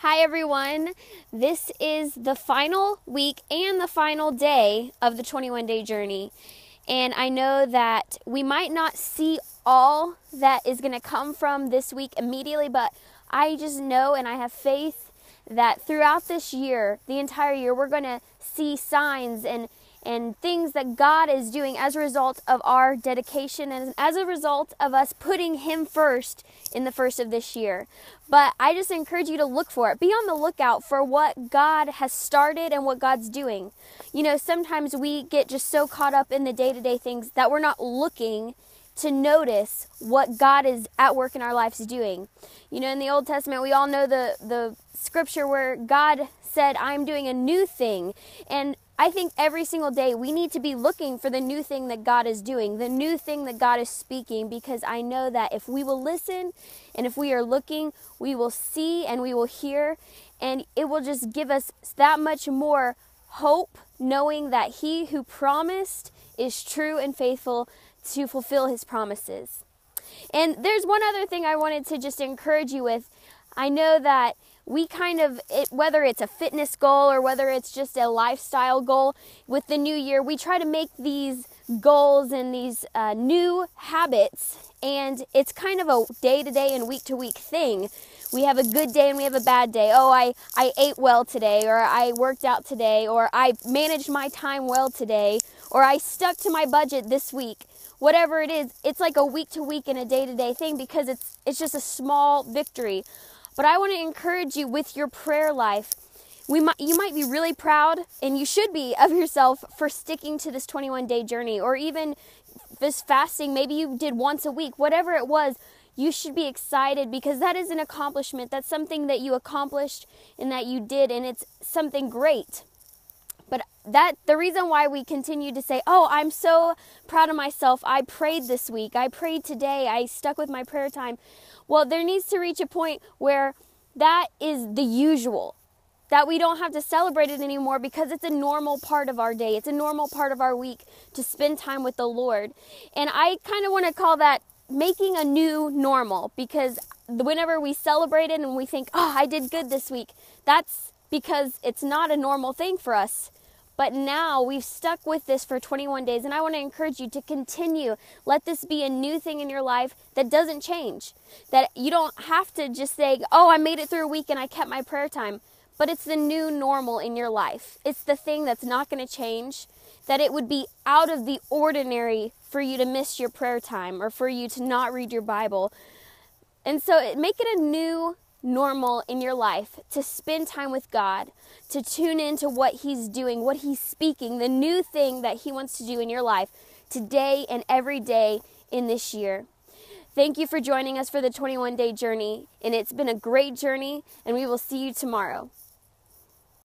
Hi everyone, this is the final week and the final day of the 21-day journey. And I know that we might not see all that is going to come from this week immediately, but I just know and I have faith that throughout this year, the entire year, we're going to see signs and things that God is doing as a result of our dedication and as a result of us putting Him first in the first of this year. But I just encourage you to look for it. Be on the lookout for what God has started and what God's doing. You know, sometimes we get just so caught up in the day-to-day things that we're not looking to notice what God is at work in our lives doing. You know, in the Old Testament, we all know the scripture where God said, "I'm doing a new thing." And I think every single day we need to be looking for the new thing that God is doing, the new thing that God is speaking, because I know that if we will listen and if we are looking, we will see and we will hear, and it will just give us that much more hope, knowing that He who promised is true and faithful to fulfill His promises. And there's one other thing I wanted to just encourage you with. I know that we whether it's a fitness goal or whether it's just a lifestyle goal with the new year, we try to make these goals and these new habits, and it's kind of a day-to-day and week-to-week thing. We have a good day and we have a bad day. Oh, I ate well today, or I worked out today, or I managed my time well today, or I stuck to my budget this week. Whatever it is, it's like a week-to-week and a day-to-day thing because it's just a small victory. But I want to encourage you with your prayer life. You might be really proud, and you should be, of yourself for sticking to this 21-day journey, or even this fasting. Maybe you did once a week. Whatever it was, you should be excited because that is an accomplishment. That's something that you accomplished and that you did, and it's something great. But the reason why we continue to say, "Oh, I'm so proud of myself. I prayed this week. I prayed today. I stuck with my prayer time." Well, there needs to reach a point where that is the usual, that we don't have to celebrate it anymore because it's a normal part of our day. It's a normal part of our week to spend time with the Lord. And I kind of want to call that making a new normal, because whenever we celebrate it and we think, "Oh, I did good this week," that's because it's not a normal thing for us. But now we've stuck with this for 21 days, and I want to encourage you to continue. Let this be a new thing in your life that doesn't change. That you don't have to just say, "Oh, I made it through a week and I kept my prayer time." But it's the new normal in your life. It's the thing that's not going to change. That it would be out of the ordinary for you to miss your prayer time or for you to not read your Bible. And so make it a new normal in your life to spend time with God, to tune into what He's doing, what He's speaking, the new thing that He wants to do in your life today and every day in this year. Thank you for joining us for the 21-day journey, and it's been a great journey, and we will see you tomorrow.